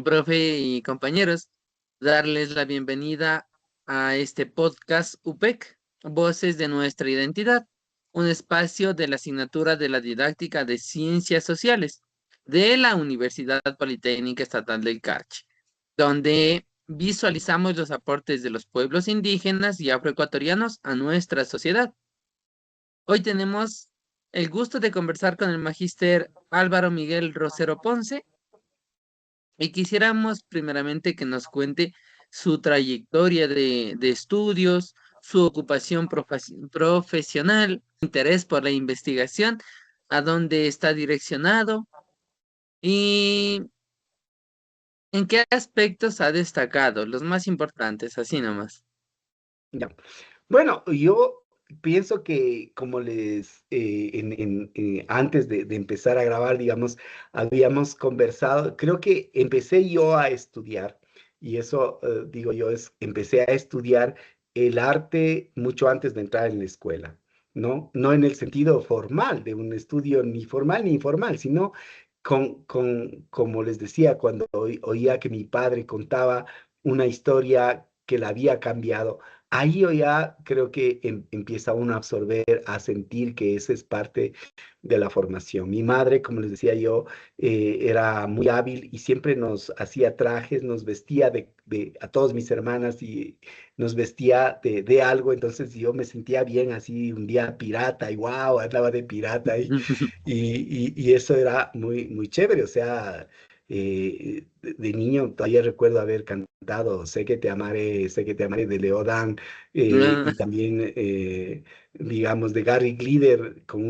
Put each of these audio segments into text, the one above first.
profe y compañeros, darles la bienvenida a este podcast UPEC, Voces de Nuestra Identidad, un espacio de la asignatura de la didáctica de Ciencias Sociales de la Universidad Politécnica Estatal del Carchi, donde visualizamos los aportes de los pueblos indígenas y afroecuatorianos a nuestra sociedad. Hoy tenemos el gusto de conversar con el magíster Álvaro Miguel Rosero Ponce, y quisiéramos primeramente que nos cuente su trayectoria de estudios, su ocupación profesional, interés por la investigación, a dónde está direccionado y en qué aspectos ha destacado, los más importantes, así nomás. Ya. Bueno, yo pienso que como antes de empezar a grabar, digamos, habíamos conversado, creo que empecé yo a estudiar, y eso digo yo, empecé a estudiar el arte mucho antes de entrar en la escuela, ¿no? No en el sentido formal de un estudio ni formal ni informal, sino como les decía, cuando oía que mi padre contaba una historia que la había cambiado. Ahí yo ya creo que empieza uno a absorber, a sentir que esa es parte de la formación. Mi madre, como les decía yo, era muy hábil y siempre nos hacía trajes, nos vestía a todas mis hermanas y nos vestía de algo, entonces yo me sentía bien así un día pirata y wow, andaba de pirata y eso era muy, muy chévere, o sea, de niño todavía recuerdo haber cantado Sé que te amaré de Leodán, y Ah, también, digamos, de Gary Glitter con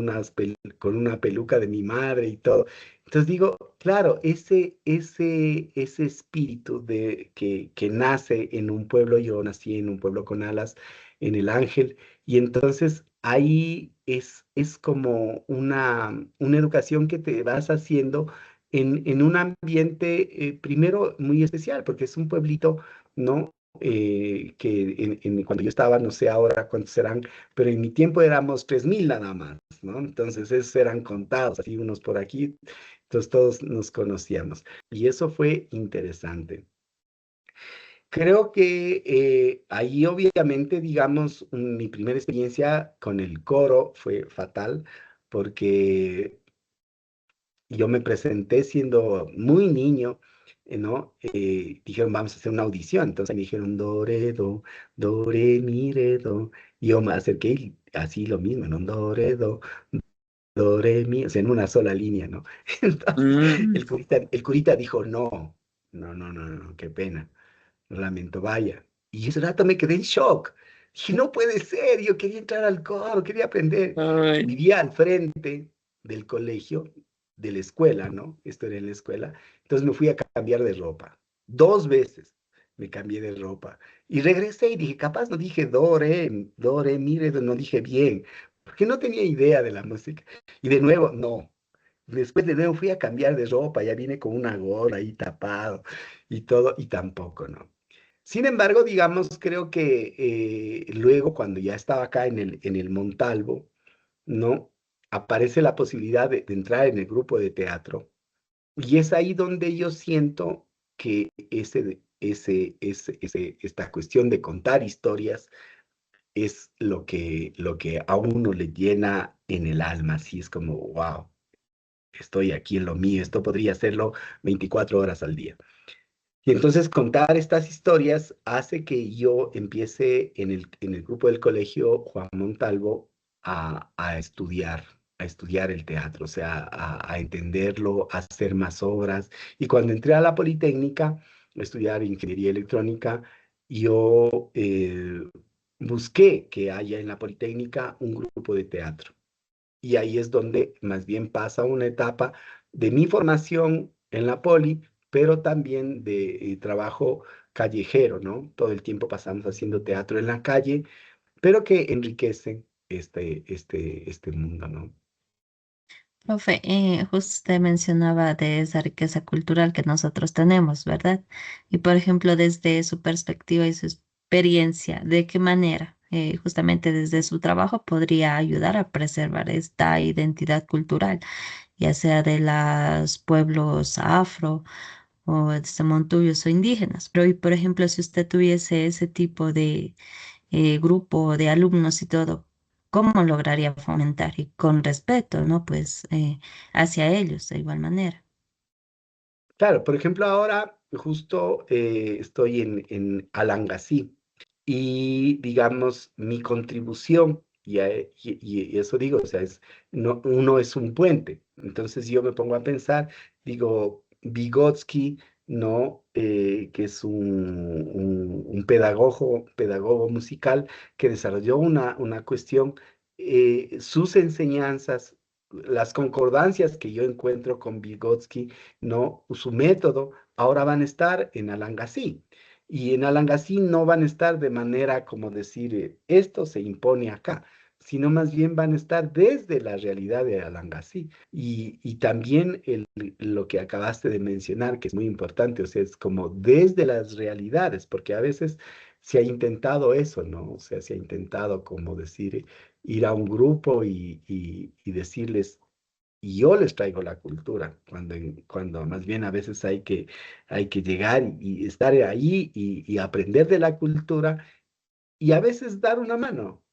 una peluca de mi madre y todo. Entonces digo, claro, ese espíritu que nace en un pueblo, yo nací en un pueblo con alas, en El Ángel, y entonces ahí es como una educación que te vas haciendo en un ambiente, primero muy especial, porque es un pueblito, ¿no? Que cuando yo estaba, no sé ahora cuántos serán, pero en mi tiempo éramos 3000 nada más, ¿no? Entonces esos eran contados, así unos por aquí, entonces todos nos conocíamos. Y eso fue interesante. Creo que ahí obviamente, digamos, mi primera experiencia con el coro fue fatal porque yo me presenté siendo muy niño, ¿no? Dijeron, vamos a hacer una audición. Entonces me dijeron, do, re, mi, re, do. Y yo me acerqué y así lo mismo, ¿no? Do, re, mi, o sea, en una sola línea, ¿no? Entonces mm, el curita dijo, no, qué pena. Lamento, vaya. Y ese rato me quedé en shock. Dije, no puede ser, yo quería entrar al coro, quería aprender. ay, Vivía al frente del colegio, de la escuela, ¿no? Esto era en la escuela. Entonces me fui a cambiar de ropa. 2 veces me cambié de ropa. Y regresé y dije, capaz no dije do, re, mi, re, do, no dije bien, porque no tenía idea de la música. Y de nuevo, no. Después de nuevo fui a cambiar de ropa, ya vine con una gorra ahí tapado y todo, y tampoco, ¿no? Sin embargo, digamos, creo que luego cuando ya estaba acá en el Montalvo, ¿no? Aparece la posibilidad de entrar en el grupo de teatro. Y es ahí donde yo siento que esta cuestión de contar historias es lo que a uno le llena en el alma. Así es como, wow, estoy aquí en lo mío, esto podría hacerlo 24 horas al día. Y entonces contar estas historias hace que yo empiece en el grupo del colegio Juan Montalvo a estudiar el teatro, o sea, a entenderlo, a hacer más obras. Y cuando entré a la Politécnica a estudiar ingeniería electrónica, yo busqué que haya en la Politécnica un grupo de teatro. Y ahí es donde más bien pasa una etapa de mi formación en la Poli, pero también de trabajo callejero, ¿no? Todo el tiempo pasamos haciendo teatro en la calle, pero que enriquece este mundo, ¿no? Profe, justo usted mencionaba de esa riqueza cultural que nosotros tenemos, ¿verdad? Y por ejemplo, desde su perspectiva y su experiencia, ¿de qué manera, justamente desde su trabajo, podría ayudar a preservar esta identidad cultural, ya sea de los pueblos afro o desde Montuyos o indígenas. Pero, y, por ejemplo, si usted tuviese ese tipo de grupo de alumnos y todo, ¿cómo lograría fomentar? Y con respeto, ¿no? Pues hacia ellos de igual manera. Claro, por ejemplo, ahora justo estoy en Alangasí y digamos mi contribución, y eso digo, o sea, no, uno es un puente. Entonces yo me pongo a pensar, digo, Vygotsky, ¿no? Que es un pedagogo musical que desarrolló una cuestión, sus enseñanzas, las concordancias que yo encuentro con Vygotsky, ¿no? Su método, ahora van a estar en Alangasí. Y en Alangasí no van a estar de manera como decir, esto se impone acá, sino más bien van a estar desde la realidad de Alangasí. Y también lo que acabaste de mencionar, que es muy importante, o sea, es como desde las realidades, porque a veces se ha intentado eso, ¿no? O sea, se ha intentado como decir, ir a un grupo y decirles, y yo les traigo la cultura, cuando más bien a veces hay que llegar y estar ahí y aprender de la cultura y a veces dar una mano.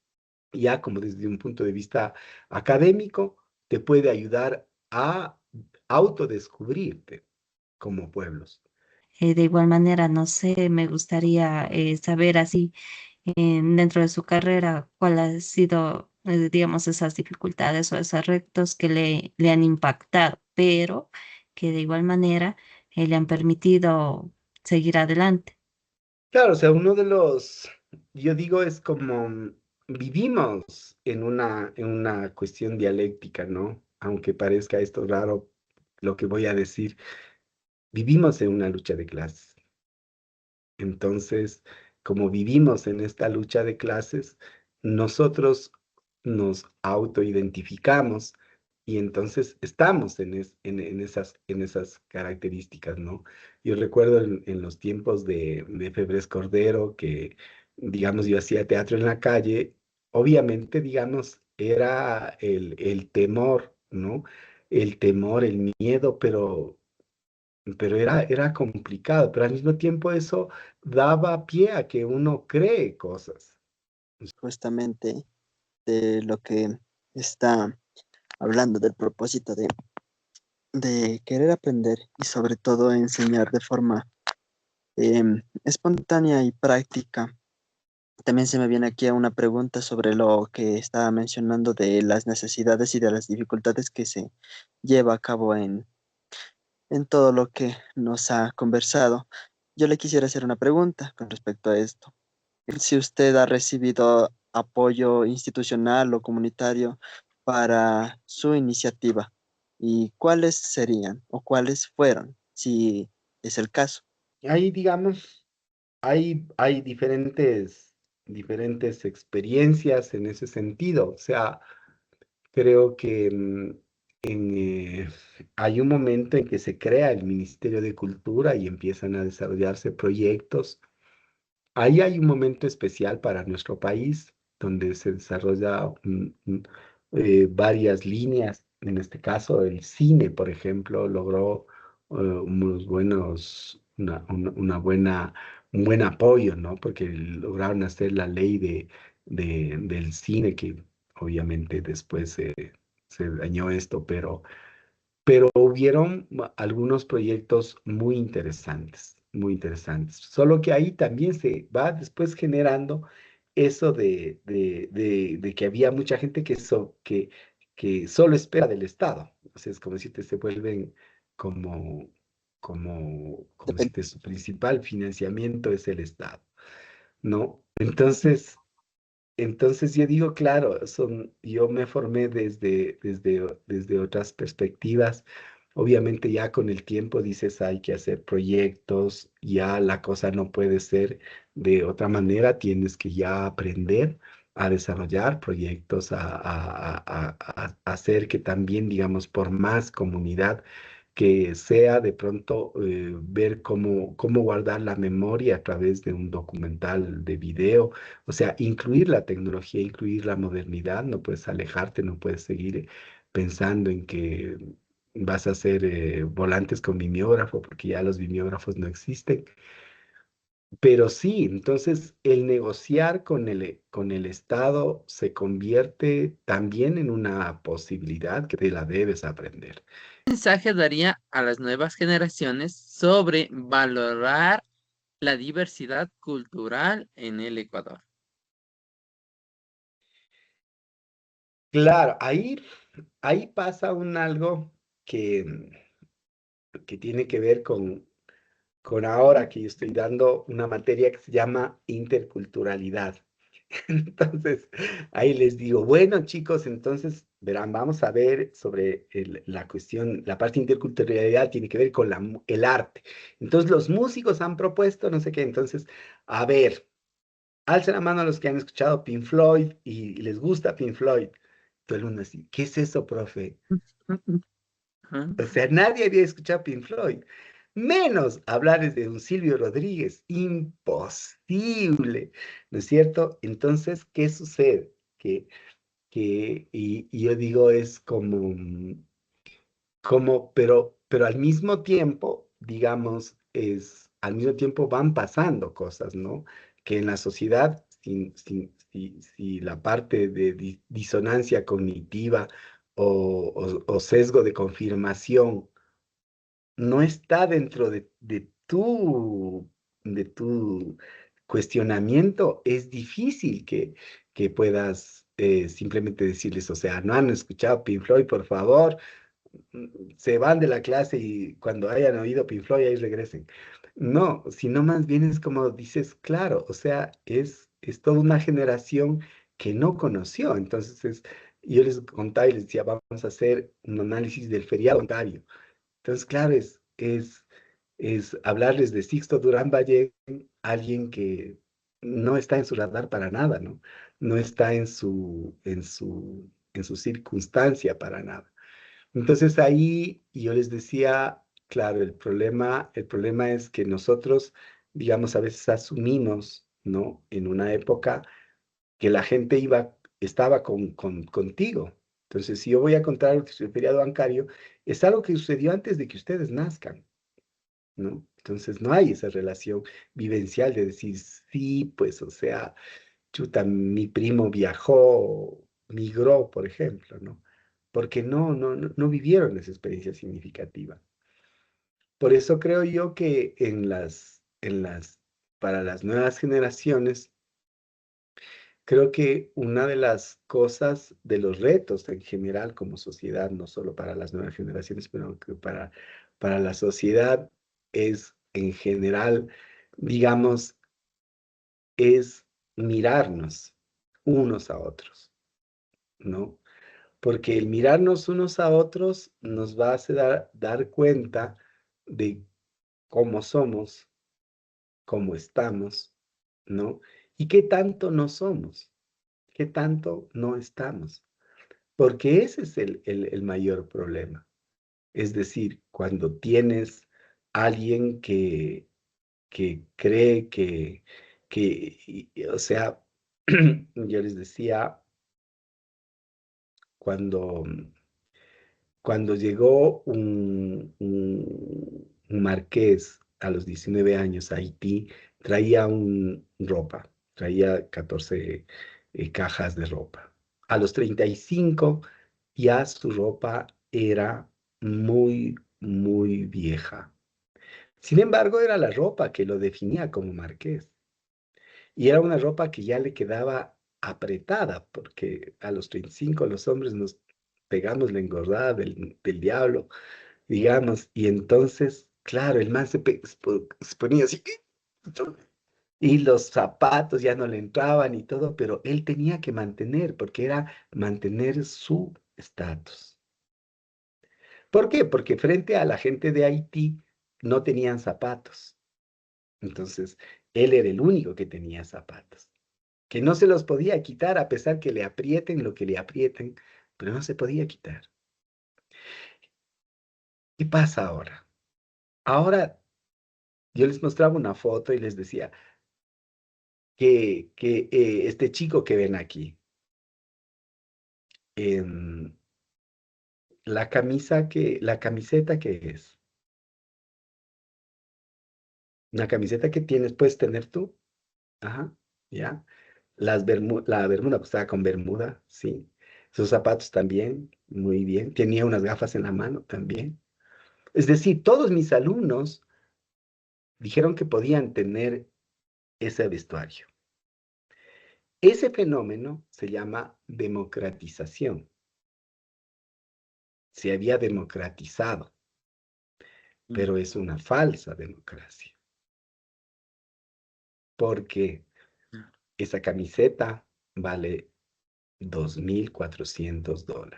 Ya como desde un punto de vista académico, te puede ayudar a autodescubrirte como pueblos. De igual manera, no sé, me gustaría saber así dentro de su carrera cuál ha sido, digamos, esas dificultades o esos retos que le han impactado, pero que de igual manera le han permitido seguir adelante. Claro, o sea, yo digo, es como vivimos en una cuestión dialéctica, ¿no? Aunque parezca esto raro lo que voy a decir, vivimos en una lucha de clases. Entonces, como vivimos en esta lucha de clases, nosotros nos autoidentificamos y entonces estamos en esas características, ¿no? Yo recuerdo en los tiempos de Febres Cordero que, digamos, yo hacía teatro en la calle, obviamente, digamos, era el temor, ¿no? El temor, el miedo, pero era complicado, pero al mismo tiempo eso daba pie a que uno cree cosas. Justamente de lo que está hablando, del propósito de querer aprender y sobre todo enseñar de forma espontánea y práctica. También se me viene aquí una pregunta sobre lo que estaba mencionando de las necesidades y de las dificultades que se lleva a cabo en todo lo que nos ha conversado. Yo le quisiera hacer una pregunta con respecto a esto. Si usted ha recibido apoyo institucional o comunitario para su iniciativa y cuáles serían o cuáles fueron, si es el caso. Ahí, digamos, hay diferentes experiencias en ese sentido. O sea, creo que hay un momento en que se crea el Ministerio de Cultura y empiezan a desarrollarse proyectos. Ahí hay un momento especial para nuestro país, donde se desarrolla varias líneas. En este caso, el cine, por ejemplo, logró un buen apoyo, ¿no? Porque lograron hacer la ley del cine, que obviamente después se dañó esto, pero hubieron algunos proyectos muy interesantes, muy interesantes. Solo que ahí también se va después generando eso de que había mucha gente que solo espera del Estado. O sea, es como si se vuelven como, como si Depen- su principal financiamiento es el Estado, ¿no? Entonces yo digo, claro, yo me formé desde otras perspectivas. Obviamente ya con el tiempo dices, hay que hacer proyectos, ya la cosa no puede ser de otra manera, tienes que ya aprender a desarrollar proyectos, a hacer que también, digamos, por más comunidad que sea de pronto ver cómo guardar la memoria a través de un documental de video, o sea, incluir la tecnología, incluir la modernidad, no puedes alejarte, no puedes seguir pensando en que vas a hacer volantes con mimeógrafo, porque ya los mimeógrafos no existen. Pero sí, entonces el negociar con el Estado se convierte también en una posibilidad que te la debes aprender. Mensaje daría a las nuevas generaciones sobre valorar la diversidad cultural en el Ecuador? Claro, ahí pasa un algo que tiene que ver con ahora que yo estoy dando una materia que se llama interculturalidad. Entonces, ahí les digo, bueno, chicos, entonces, verán, vamos a ver sobre la cuestión, la parte de interculturalidad tiene que ver con el arte. Entonces, los músicos han propuesto, no sé qué, entonces, a ver, alcen la mano a los que han escuchado Pink Floyd y les gusta Pink Floyd. Todo el mundo así, ¿qué es eso, profe? Ajá. O sea, nadie había escuchado Pink Floyd. Menos hablar de un Silvio Rodríguez. Imposible, ¿no es cierto? Entonces, ¿qué sucede? Y yo digo, es pero al mismo tiempo, digamos, al mismo tiempo van pasando cosas, ¿no? Que en la sociedad, si la parte de disonancia cognitiva o sesgo de confirmación no está dentro de tu cuestionamiento, es difícil que puedas simplemente decirles, o sea, no han escuchado Pink Floyd, por favor, se van de la clase y cuando hayan oído Pink Floyd ahí regresen. No, sino más bien es como dices, claro, o sea, es toda una generación que no conoció. Entonces, yo les contaba y les decía, vamos a hacer un análisis del feriado bancario. Entonces, claro, es hablarles de Sixto Durán Valle, alguien que no está en su radar para nada, ¿no? No está en su circunstancia para nada. Entonces ahí yo les decía, claro, el problema es que nosotros, digamos, a veces asumimos, ¿no? En una época que la gente estaba contigo. Entonces, si yo voy a contar el feriado bancario, es algo que sucedió antes de que ustedes nazcan, ¿no? Entonces, no hay esa relación vivencial de decir, sí, pues, o sea, chuta, mi primo viajó, migró, por ejemplo, ¿no? Porque no vivieron esa experiencia significativa. Por eso creo yo que para las nuevas generaciones, creo que una de las cosas, de los retos en general como sociedad, no solo para las nuevas generaciones, pero que para la sociedad es en general, digamos, es mirarnos unos a otros, ¿no? Porque el mirarnos unos a otros nos va a hacer dar cuenta de cómo somos, cómo estamos, ¿no? Y qué tanto no somos, qué tanto no estamos. Porque ese es el mayor problema. Es decir, cuando tienes alguien que cree o sea, yo les decía, cuando, cuando llegó un marqués a los 19 años a Haití, traía ropa, traía 14 cajas de ropa. A los 35 ya su ropa era muy vieja. Sin embargo, era la ropa que lo definía como marqués. Y era una ropa que ya le quedaba apretada, porque a los 35 los hombres nos pegamos la engordada del diablo, digamos, y entonces, claro, el man se ponía así, y los zapatos ya no le entraban y todo, pero él tenía que mantener, porque era mantener su estatus. ¿Por qué? Porque frente a la gente de Haití no tenían zapatos. Entonces, él era el único que tenía zapatos, que no se los podía quitar a pesar que le aprieten lo que le aprieten, pero no se podía quitar. ¿Qué pasa ahora? Ahora yo les mostraba una foto y les decía que este chico que ven aquí, em, la camiseta que es, una camiseta que tienes, puedes tener tú, ajá, ya. La bermuda, pues estaba con bermuda, sí. Sus zapatos también, muy bien. Tenía unas gafas en la mano también. Es decir, todos mis alumnos dijeron que podían tener ese vestuario. Ese fenómeno se llama democratización. Se había democratizado, pero es una falsa democracia, porque esa camiseta vale $2,400.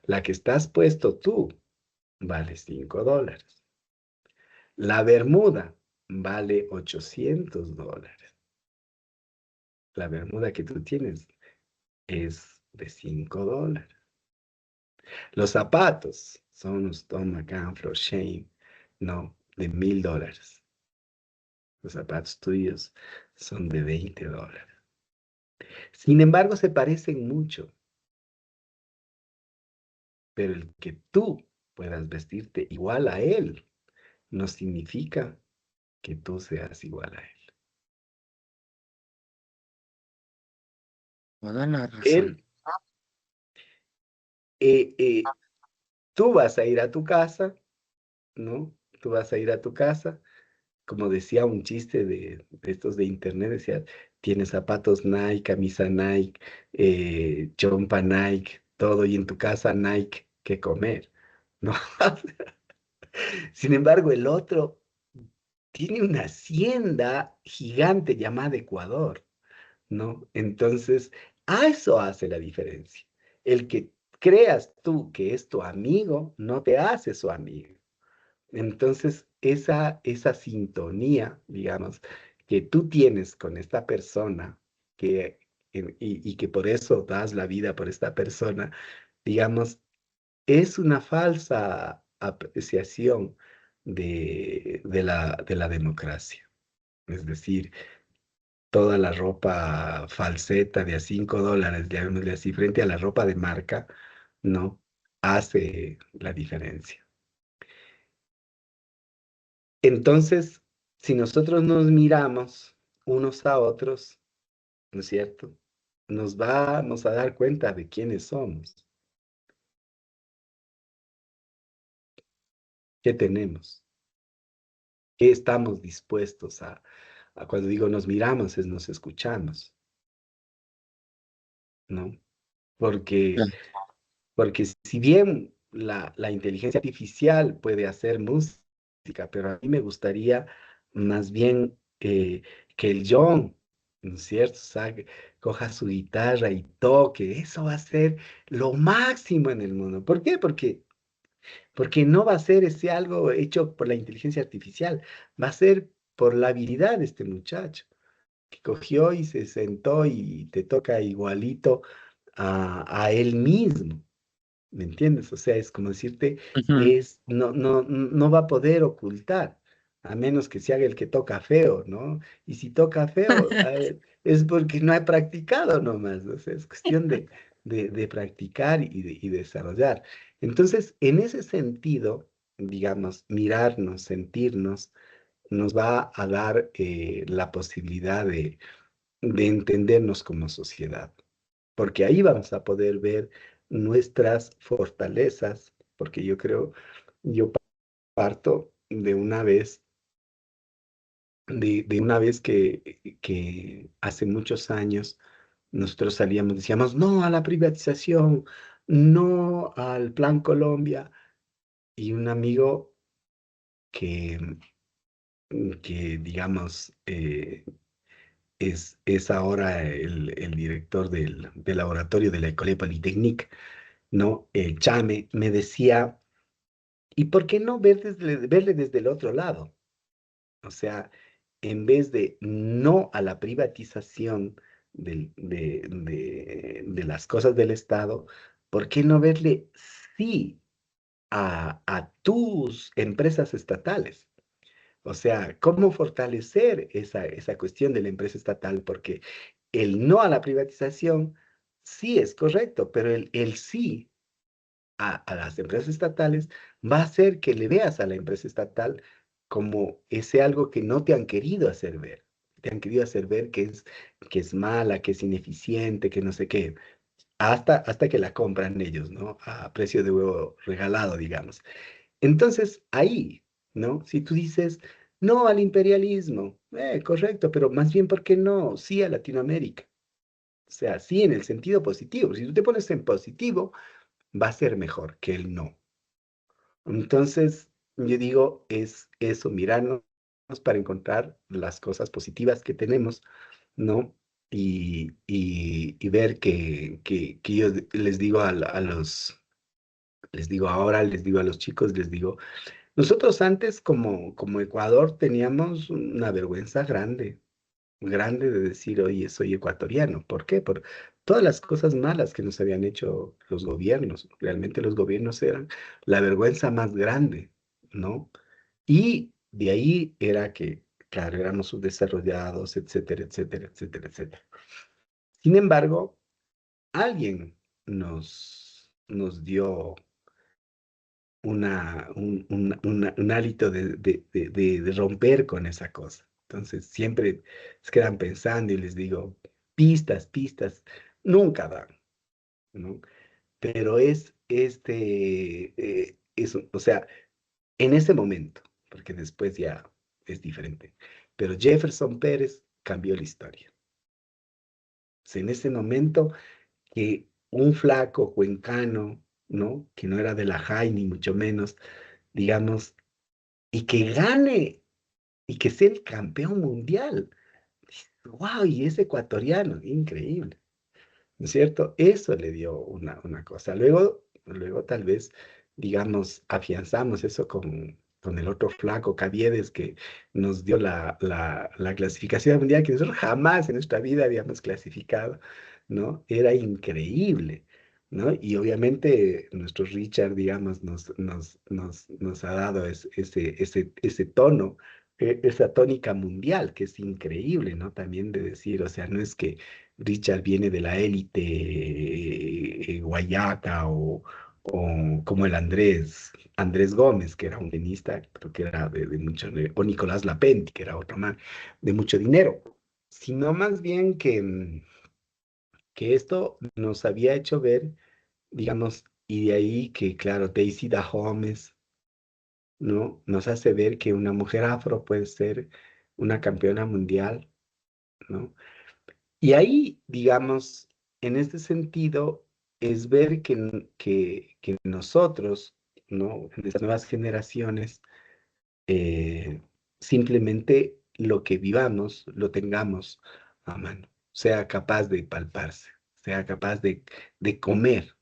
La que estás puesto tú vale $5. La bermuda vale $800. La bermuda que tú tienes es de $5. Los zapatos son unos Tom McCann, Floor Shane, no, de $1,000. Los zapatos tuyos son de $20. Sin embargo, se parecen mucho, pero el que tú puedas vestirte igual a él no significa que tú seas igual a él. Toda la razón. Él, eh, eh, tú vas a ir a tu casa, ¿no? Tú vas a ir a tu casa, como decía un chiste de estos de internet, decía, tienes zapatos Nike, camisa Nike, chompa Nike, todo, y en tu casa Nike, que comer, ¿no? Sin embargo, el otro tiene una hacienda gigante llamada Ecuador, ¿no? Entonces, a eso hace la diferencia. El que creas tú que es tu amigo, no te hace su amigo. Entonces, esa sintonía, digamos, que tú tienes con esta persona, que, y que por eso das la vida por esta persona, digamos, es una falsa apreciación de la democracia. Es decir, toda la ropa falseta de a $5, llamémosle así, frente a la ropa de marca, no hace la diferencia. Entonces, si nosotros nos miramos unos a otros, ¿no es cierto? Nos vamos a dar cuenta de quiénes somos, qué tenemos, qué estamos dispuestos cuando digo nos miramos, es nos escuchamos, ¿no? Porque, Claro. porque si bien la inteligencia artificial puede hacer música, pero a mí me gustaría más bien que el John, ¿no es cierto? O sea, que coja su guitarra y toque, eso va a ser lo máximo en el mundo. ¿Por qué? Porque no va a ser ese algo hecho por la inteligencia artificial, va a ser por la habilidad de este muchacho, que cogió y se sentó y te toca igualito a él mismo. ¿Me entiendes? O sea, es como decirte, Ujú. no va a poder ocultar, a menos que se haga el que toca feo, ¿no? Y si toca feo, es porque no ha practicado nomás, ¿no? O sea, es cuestión de practicar y desarrollar. Entonces, en ese sentido, digamos, mirarnos, sentirnos, nos va a dar la posibilidad de entendernos como sociedad, porque ahí vamos a poder ver nuestras fortalezas, porque yo parto de una vez que hace muchos años nosotros salíamos, decíamos, no a la privatización, no al Plan Colombia, y un amigo que, que digamos, es ahora el director del laboratorio de la École Polytechnique, ¿no? El Chame, me decía, ¿y por qué no verle desde el otro lado? O sea, en vez de no a la privatización de las cosas del Estado, ¿por qué no verle sí a tus empresas estatales? O sea, ¿cómo fortalecer esa cuestión de la empresa estatal? Porque el no a la privatización sí es correcto, pero el sí a las empresas estatales, va a hacer que le veas a la empresa estatal como ese algo que no te han querido hacer ver. Te han querido hacer ver que es mala, que es ineficiente, que no sé qué, hasta que la compran ellos, ¿no? A precio de huevo regalado, digamos. Entonces, ahí, ¿no? Si tú dices, no al imperialismo, correcto, pero más bien, ¿por qué no? Sí a Latinoamérica. O sea, sí en el sentido positivo. Si tú te pones en positivo, va a ser mejor que el no. Entonces, yo digo, es eso, mirarnos para encontrar las cosas positivas que tenemos, ¿no? Y ver que yo les digo les digo ahora, les digo a los chicos, les digo, nosotros antes como Ecuador teníamos una vergüenza grande, grande de decir, oye, soy ecuatoriano. ¿Por qué? Por todas las cosas malas que nos habían hecho los gobiernos. Realmente los gobiernos eran la vergüenza más grande, ¿no? Y de ahí era que, claro, éramos subdesarrollados, etcétera, etcétera, etcétera, etcétera. Sin embargo, alguien nos dio un hálito de romper con esa cosa. Entonces, siempre se quedan pensando y les digo, pistas, pistas, nunca dan, ¿no? Pero o sea, en ese momento, porque después ya es diferente, pero Jefferson Pérez cambió la historia. O sea, en ese momento que un flaco cuencano, ¿no? Que no era de la JAI ni mucho menos, digamos, y que gane y que sea el campeón mundial. ¡Wow! Y es ecuatoriano, increíble. ¿No es cierto? Eso le dio una cosa. Luego tal vez, digamos, afianzamos eso con el otro flaco, Caviedes, que nos dio la clasificación mundial que nosotros jamás en nuestra vida habíamos clasificado, ¿no? Era increíble, ¿no? Y obviamente nuestro Richard, digamos, nos ha dado ese tono, esa tónica mundial, que es increíble, ¿no? También de decir, o sea, no es que Richard viene de la élite guayaca o como el Andrés Gómez, que era un tenista, pero que era de mucho, o Nicolás Lapenti, que era otro más, de mucho dinero, sino más bien que esto nos había hecho ver, digamos, y de ahí que, claro, Daisy Dahomes, ¿no? Nos hace ver que una mujer afro puede ser una campeona mundial, ¿no? Y ahí, digamos, en este sentido, es ver que nosotros, ¿no? En estas nuevas generaciones, eh, simplemente lo que vivamos, lo tengamos a mano, sea capaz de palparse, sea capaz de comer,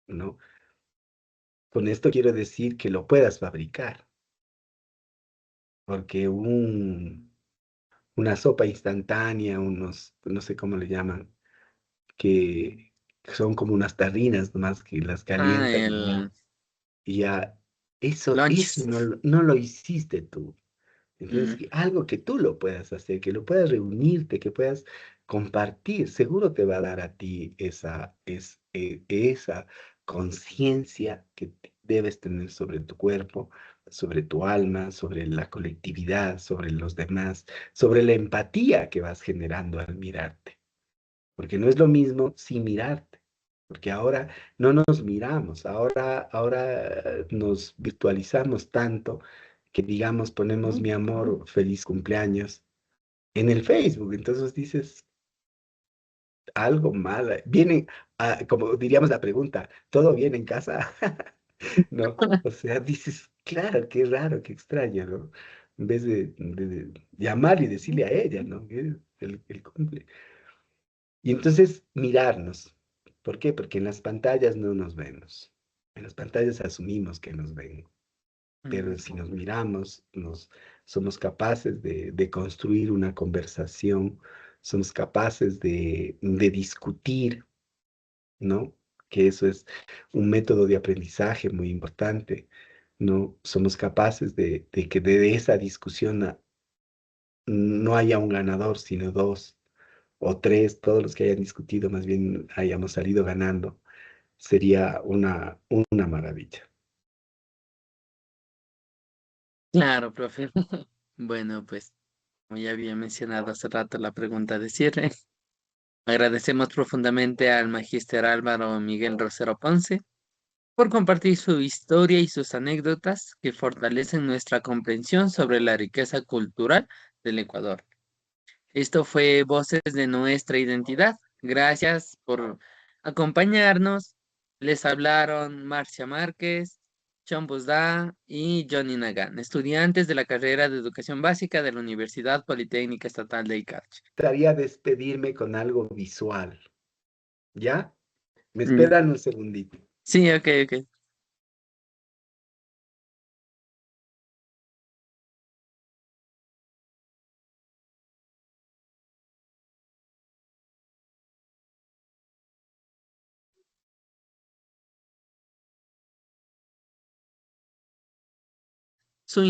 ¿no? Con esto quiero decir que lo puedas fabricar, porque una sopa instantánea, no sé cómo le llaman, que son como unas tarrinas nomás que las Ah, calientan el y ya, eso lunches. no lo hiciste tú. Entonces, Mm, que algo que tú lo puedas hacer, que lo puedas reunirte, que puedas compartir, seguro te va a dar a ti esa conciencia que debes tener sobre tu cuerpo, sobre tu alma, sobre la colectividad, sobre los demás, sobre la empatía que vas generando al mirarte. Porque no es lo mismo sin mirarte, porque ahora no nos miramos, ahora nos virtualizamos tanto que digamos ponemos mi amor, feliz cumpleaños en el Facebook, entonces dices algo mal, viene, como diríamos la pregunta, ¿todo bien en casa? ¿No? O sea, dices, claro, qué raro, qué extraño, ¿no? En vez de llamar y decirle a ella, ¿no? Que es el cumple. Y entonces mirarnos. ¿Por qué? Porque en las pantallas no nos vemos. En las pantallas asumimos que nos ven. Pero mm, si nos miramos, somos capaces de construir una conversación, somos capaces de discutir, ¿no? Que eso es un método de aprendizaje muy importante, ¿no? Somos capaces de que de esa discusión no haya un ganador, sino dos o tres, todos los que hayan discutido, más bien hayamos salido ganando. sería una maravilla. Claro, profe. Bueno, pues, como ya había mencionado hace rato la pregunta de cierre, agradecemos profundamente al magíster Álvaro Miguel Rosero Ponce por compartir su historia y sus anécdotas que fortalecen nuestra comprensión sobre la riqueza cultural del Ecuador. Esto fue Voces de Nuestra Identidad. Gracias por acompañarnos. Les hablaron Marcia Márquez, Sean Busda y Johnny Nagan, estudiantes de la carrera de Educación Básica de la Universidad Politécnica Estatal de Icache. Gustaría despedirme con algo visual, ¿ya? Me Mm, esperan un segundito. sí, ok, ok. Su